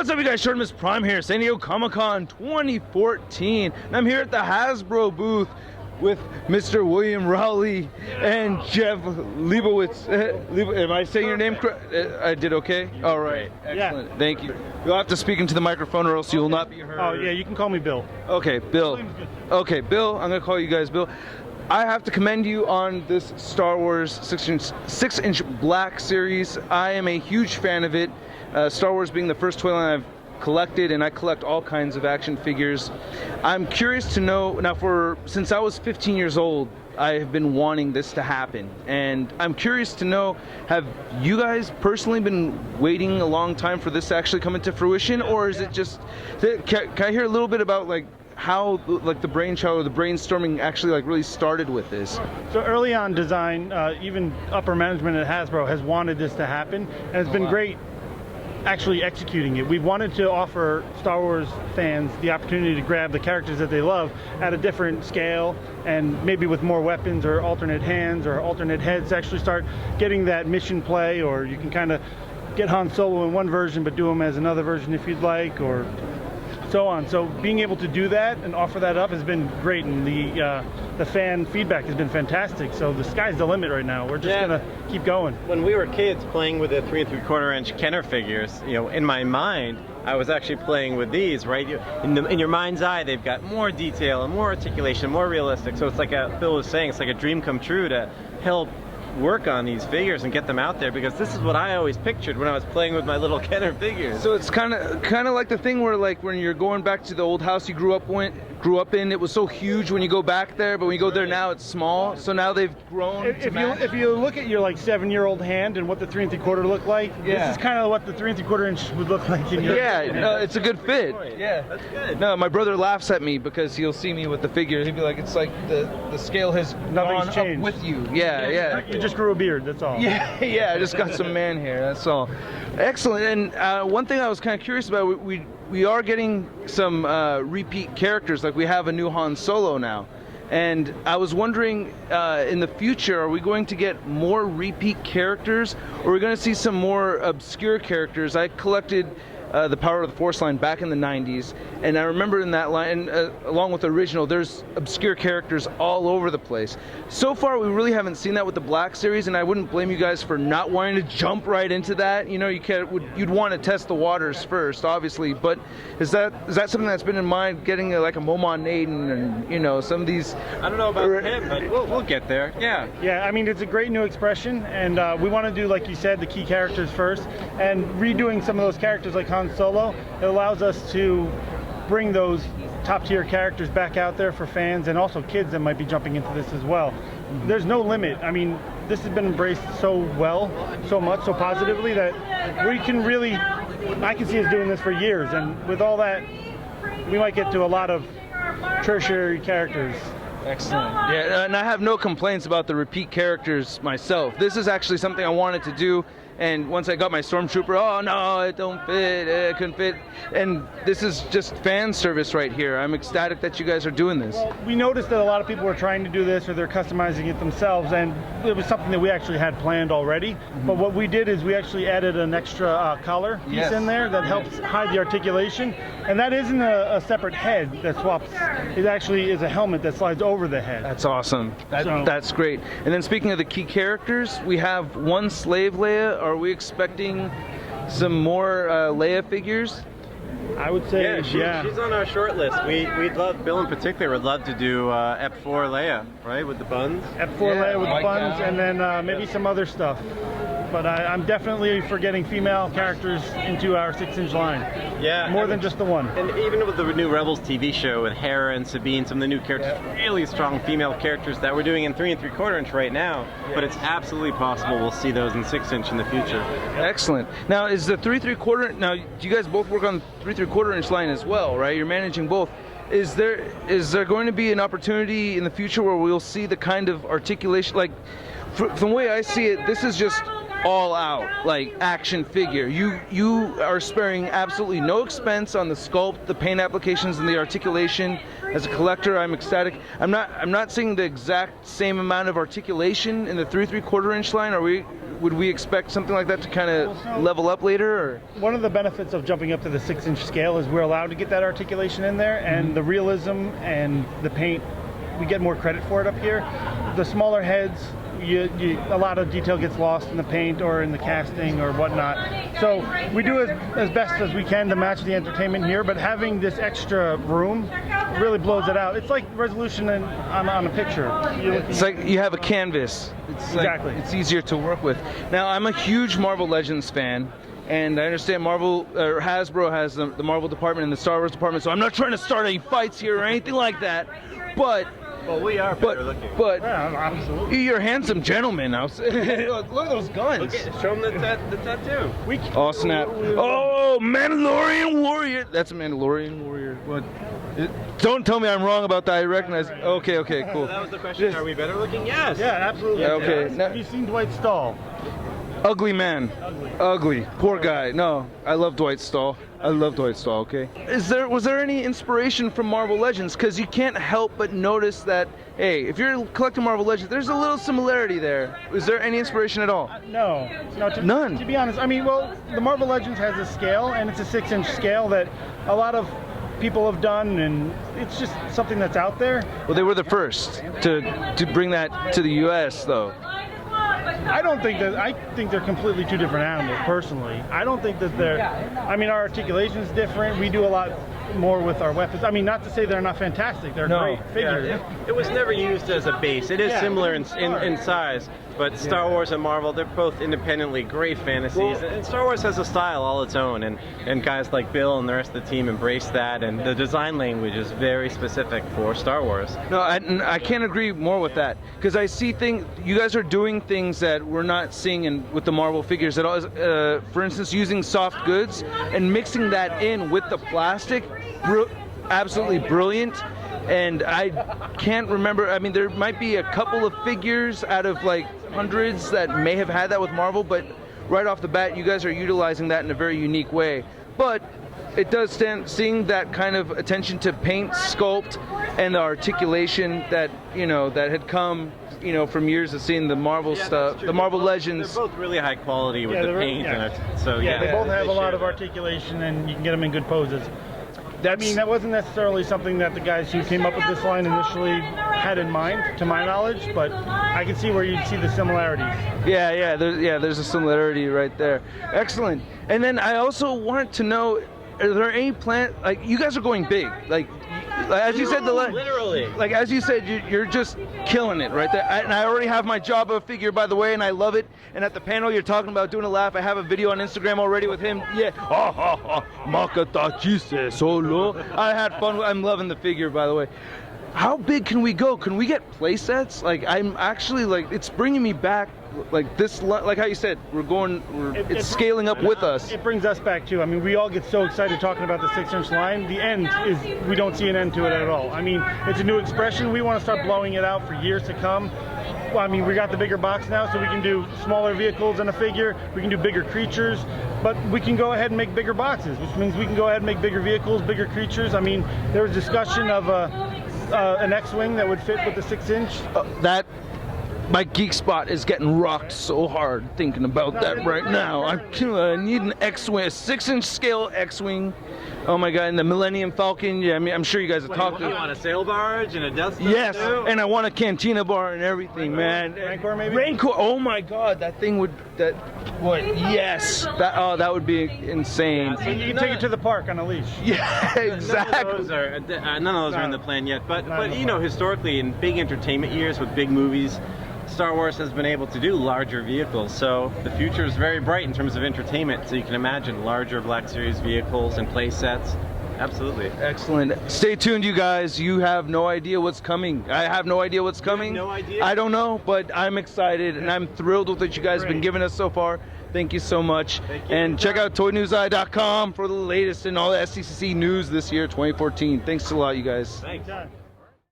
What's up, you guys? Shortimus Prime here, San Diego Comic-Con 2014. And I'm here at the Hasbro booth with Mr. William Rowley and Jeff Leibowitz. Am I saying your name correct? I did okay? All right. Excellent. Yeah. Thank you. You'll have to speak into the microphone or else you will not be heard. Oh, yeah, you can call me Bill. Okay, Bill. Okay, Bill. I'm going to call you guys Bill. I have to commend you on this Star Wars 6-inch black series. I am a huge fan of it. Star Wars being the first toy line I've collected, and I collect all kinds of action figures. I'm curious to know, now since I was 15 years old, I have been wanting this to happen. And I'm curious to know, have you guys personally been waiting a long time for this to actually come into fruition? Or is it just, can I hear a little bit about like how the brainchild or the brainstorming actually really started with this? So early on design, even upper management at Hasbro has wanted this to happen, and it's been great actually executing it. We've wanted to offer Star Wars fans the opportunity to grab the characters that they love at a different scale, and maybe with more weapons or alternate hands or alternate heads, actually start getting that mission play, or you can kind of get Han Solo in one version but do him as another version if you'd like, or so on. So being able to do that and offer that up has been great, and the fan feedback has been fantastic. So the sky's the limit right now. We're just gonna keep going. When we were kids playing with the 3 3/4-inch Kenner figures, you know, in my mind, I was actually playing with these, right? In your mind's eye, they've got more detail and more articulation, more realistic. So it's like Phil was saying, it's like a dream come true to help work on these figures and get them out there, because this is what I always pictured when I was playing with my little Kenner figures. So it's kind of like the thing where, like, when you're going back to the old house you grew up in, it was so huge when you go back there, but when you go there now it's small. So now they've grown. If you look at your like 7-year-old hand and what the 3 3/4 looked like, this is kind of what the 3 3/4-inch would look like in your hand. No, it's a good fit. Yeah, that's good. No, my brother laughs at me because he'll see me with the figure. He'd be like, it's like the scale has gone changed up with you. Yeah. You just grew a beard, that's all. Yeah, I just got some man hair, that's all. Excellent. And one thing I was kind of curious about, we are getting some repeat characters. Like, we have a new Han Solo now, and I was wondering, in the future, are we going to get more repeat characters, or are we going to see some more obscure characters? I collected the Power of the Force line back in the 90s, and I remember in that line, along with the original, there's obscure characters all over the place. So far, we really haven't seen that with the Black series, and I wouldn't blame you guys for not wanting to jump right into that. You know, you'd want to test the waters first, obviously, but is that something that's been in mind, getting like a Momon Naden and, you know, some of these? I don't know about him, but we'll get there. Yeah, I mean, it's a great new expression, and we want to do, like you said, the key characters first, and redoing some of those characters like Han Solo, it allows us to bring those top tier characters back out there for fans, and also kids that might be jumping into this as well. There's no limit. I mean, this has been embraced so well, so much, so positively, that we can really, I can see us doing this for years, and with all that, we might get to a lot of tertiary characters. Excellent. Yeah, and I have no complaints about the repeat characters myself. This is actually something I wanted to do, and once I got my Stormtrooper, oh no, it don't fit, it couldn't fit. And this is just fan service right here. I'm ecstatic that you guys are doing this. Well, we noticed that a lot of people were trying to do this, or they're customizing it themselves, and it was something that we actually had planned already. But what we did is we actually added an extra collar piece in there that helps hide the articulation, and that isn't a separate head that swaps. It actually is a helmet that slides over the head. That's awesome. That's great. And then speaking of the key characters, we have one Slave Leia. Are we expecting some more Leia figures? I would say, she's on our short list. We'd love, Bill in particular, would love to do Ep4 Leia, right, with the buns? Ep4 Leia with the buns, and then maybe some other stuff. But I'm definitely for getting female characters into our 6-inch line. Yeah. More than just the one. And even with the new Rebels TV show with Hera and Sabine, some of the new characters, really strong female characters that we're doing in 3 3/4-inch right now, but it's absolutely possible we'll see those in 6-inch in the future. Excellent. Now, is the 3 3/4, now you guys both work on 3 3/4-inch line as well, right? You're managing both. Is there going to be an opportunity in the future where we'll see the kind of articulation, like, from the way I see it, this is just all out, like, action figure. You are sparing absolutely no expense on the sculpt, the paint applications, and the articulation. As a collector, I'm ecstatic. I'm not seeing the exact same amount of articulation in the 3 3/4-inch line. Are we would we expect something like that to kind of level up later? Or? One of the benefits of jumping up to the 6-inch scale is we're allowed to get that articulation in there, and the realism and the paint, we get more credit for it up here. The smaller heads, a lot of detail gets lost in the paint or in the casting or whatnot. So we do as best as we can to match the entertainment here, but having this extra room really blows it out. It's like resolution on a picture. It's like you have a canvas. Exactly. It's easier to work with. Now, I'm a huge Marvel Legends fan, and I understand Hasbro has the Marvel department and the Star Wars department, so I'm not trying to start any fights here or anything like that, but well, we are better looking. But yeah, absolutely. You're a handsome gentleman. Look at those guns. Show them the tattoo. Oh, snap. Oh, Mandalorian Warrior. That's a Mandalorian Warrior. What? Don't tell me I'm wrong about that. I recognize. Okay, cool. So that was the question. Are we better looking? Yes. Yeah, absolutely. Yeah, okay. Yes. Have you seen Dwight Stahl? Ugly man. Ugly. Poor guy. No, I love Dwight Stahl. Okay. Was there any inspiration from Marvel Legends? Because you can't help but notice that, hey, if you're collecting Marvel Legends, there's a little similarity there. Was there any inspiration at all? No. None. To be honest, I mean, well, the Marvel Legends has a scale, and it's a 6-inch scale that a lot of people have done, and it's just something that's out there. Well, they were the first to bring that to the U.S., though. I think they're completely two different animals, personally. I don't think that I mean, our articulation's different. We do a lot more with our weapons. I mean, not to say they're not fantastic. They're great figures. Yeah, it was never used as a base. It is similar in size, but Star Wars and Marvel, they're both independently great fantasies. And Star Wars has a style all its own, and guys like Bill and the rest of the team embrace that, and the design language is very specific for Star Wars. No, I can't agree more with that, because I see you guys are doing things that we're not seeing with the Marvel figures at all. For instance, using soft goods and mixing that in with the plastic, absolutely brilliant. And I can't remember, I mean, there might be a couple of figures out of like hundreds that may have had that with Marvel, but right off the bat, you guys are utilizing that in a very unique way. But it does seeing that kind of attention to paint, sculpt, and the articulation that, that had come, from years of seeing the Marvel stuff, the Marvel Legends. They're both really high quality with the paint and it. So they both have a lot of articulation, and you can get them in good poses. I mean, that wasn't necessarily something that the guys who came up with this line initially had in mind, to my knowledge, but I can see where you'd see the similarities. There's a similarity right there. Excellent. And then I also wanted to know, are there any plans, like, you guys are going big, like as you said, literally, like as you said, you're just killing it right there. And I already have my Jabba figure, by the way, and I love it. And at the panel you're talking about doing a laugh, I have a video on Instagram already with him. Yeah, Makatachi solo. I had fun. I'm loving the figure, by the way. How big can we go? Can we get play sets? Like, I'm actually, like, it's bringing me back, like this, like how you said, it's scaling up with us. It brings us back too. I mean, we all get so excited talking about the 6-inch line. The end is, we don't see an end to it at all. I mean, it's a new expression. We want to start blowing it out for years to come. Well, I mean, we got the bigger box now, so we can do smaller vehicles in a figure. We can do bigger creatures, but we can go ahead and make bigger boxes, which means we can go ahead and make bigger vehicles, bigger creatures. I mean, there was discussion of an X-Wing that would fit with the 6-inch. My geek spot is getting rocked so hard thinking about that right now. I need an X-Wing, a 6-inch scale X-Wing. Oh my God, and the Millennium Falcon. Yeah, I mean, I'm sure you guys have talked to. You want a sail barge and a Death Star? Yes, too? and I want a cantina bar and everything, man. Rancor, maybe? Rancor. Oh my God, that thing would. Yes. That would be insane. So you can take it to the park on a leash. Yeah, exactly. None of those are in the plan yet. But historically, in big entertainment years with big movies, Star Wars has been able to do larger vehicles, so the future is very bright in terms of entertainment. So you can imagine larger Black Series vehicles and play sets. Absolutely. Excellent. Stay tuned, you guys. You have no idea what's coming. I have no idea what's coming. You have no idea? I don't know, but I'm excited and I'm thrilled with what you guys have been giving us so far. Thank you so much. Thank you. And check out toynewseye.com for the latest in all the SDCC news this year, 2014. Thanks a lot, you guys. Thanks.